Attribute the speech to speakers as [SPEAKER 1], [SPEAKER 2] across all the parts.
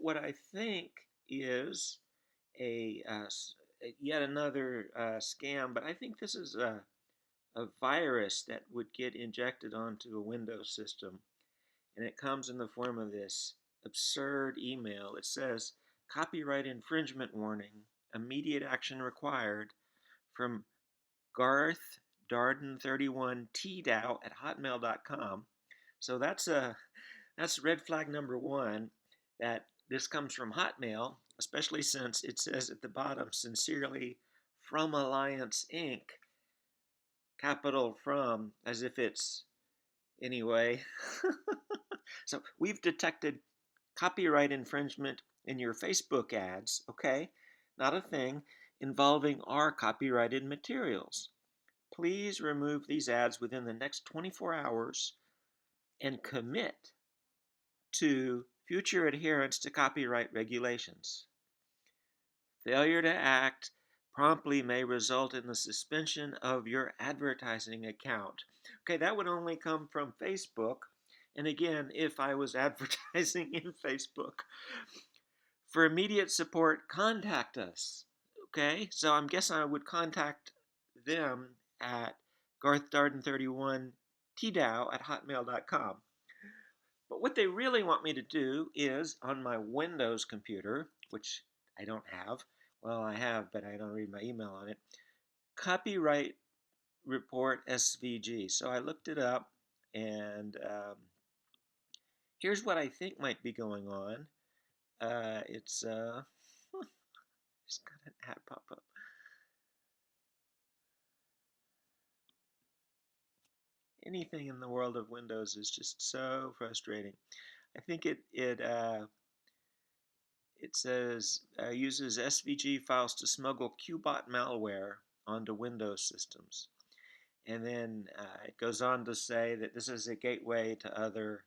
[SPEAKER 1] what I think is yet another scam, but I think this is a virus that would get injected onto a Windows system, and it comes in the form of this absurd email. It says, "Copyright infringement warning, immediate action required," from Garth Darden31 tdow at hotmail.com. So that's red flag number one, that this comes from Hotmail, especially since it says at the bottom, "Sincerely from Alliance Inc." Capital from, as if it's anyway. So we've detected copyright infringement in your Facebook ads, okay? Not a thing, involving our copyrighted materials. Please remove these ads within the next 24 hours and commit to future adherence to copyright regulations. Failure to act promptly may result in the suspension of your advertising account. Okay, that would only come from Facebook. And again, if I was advertising in Facebook. For immediate support, contact us. Okay, so I'm guessing I would contact them at garthdarden31 tdow at hotmail.com. But what they really want me to do is, on my Windows computer, which I don't have, well, I have, but I don't read my email on it, copyright report SVG. So I looked it up, and here's what I think might be going on. It's just got an ad pop up. Anything in the world of Windows is just so frustrating. I think it says uses SVG files to smuggle QBot malware onto Windows systems. And then it goes on to say that this is a gateway to other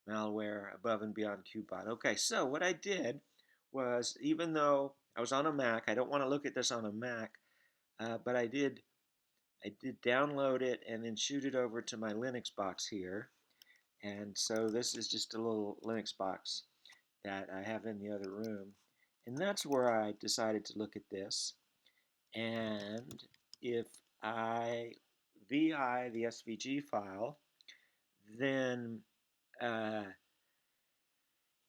[SPEAKER 1] malware above and beyond QBot. Okay, so what I did was, even though I was on a Mac, I don't want to look at this on a Mac, but I did download it and then shoot it over to my Linux box here. And so this is just a little Linux box that I have in the other room. And that's where I decided to look at this. And if I VI the SVG file, then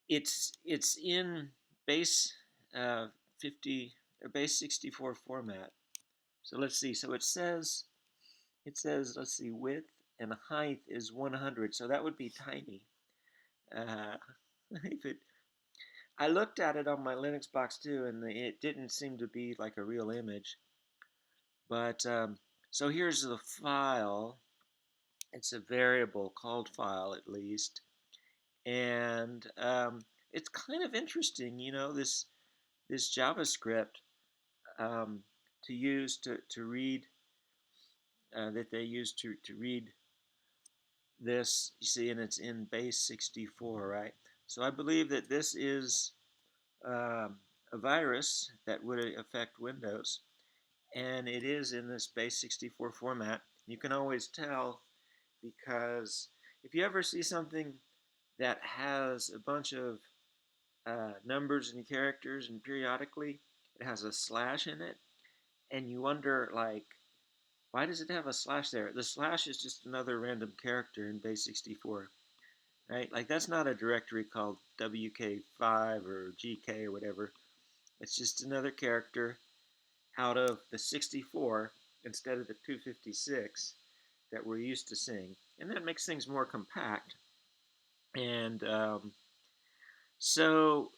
[SPEAKER 1] it's in base 50 or base 64 format. So let's see. So it says let's see, width and height is 100. So that would be tiny. If it I looked at it on my Linux box too, and it didn't seem to be like a real image. But so here's the file. It's a variable called file, at least, and it's kind of interesting, this JavaScript to use to read that they use to read this. You see, and it's in base 64, right? So I believe that this is a virus that would affect Windows, and it is in this base 64 format. You can always tell, because if you ever see something that has a bunch of numbers and characters, and periodically it has a slash in it, and you wonder, like, why does it have a slash there? The slash is just another random character in base 64, right? Like, that's not a directory called WK5 or GK or whatever. It's just another character out of the 64 instead of the 256 that we're used to seeing. And that makes things more compact. And so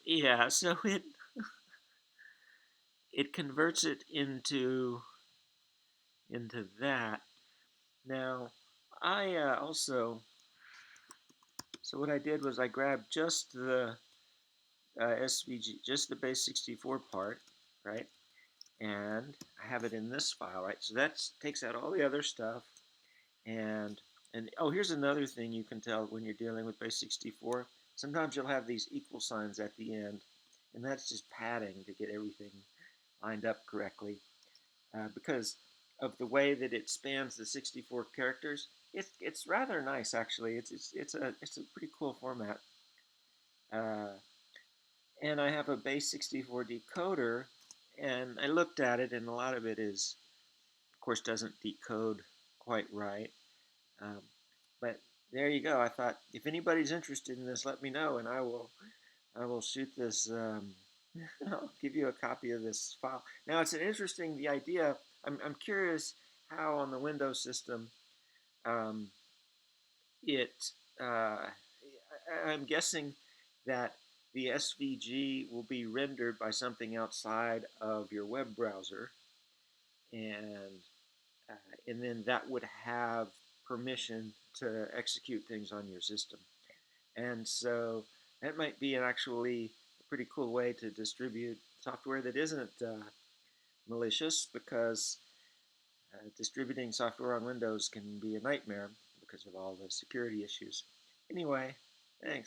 [SPEAKER 1] it converts it into that. Now, I also, so what I did was I grabbed just the SVG, just the base 64 part, right? And I have it in this file, right? So that takes out all the other stuff. And oh, here's another thing you can tell when you're dealing with base 64. Sometimes you'll have these equal signs at the end, and that's just padding to get everything lined up correctly. Because of the way that it spans the 64 characters, it's rather nice, actually. It's a pretty cool format. and I have a base 64 decoder, and I looked at it, and a lot of it is, of course, doesn't decode quite right. Um, but there you go. I thought if anybody's interested in this, let me know, and I will shoot this. I'll give you a copy of this file. Now it's an interesting the idea. I'm curious how on the Windows system um, it. I'm guessing that the SVG will be rendered by something outside of your web browser, and uh, and then that would have permission to execute things on your system. And so that might be actually a pretty cool way to distribute software that isn't malicious, because distributing software on Windows can be a nightmare because of all the security issues. Anyway, thanks.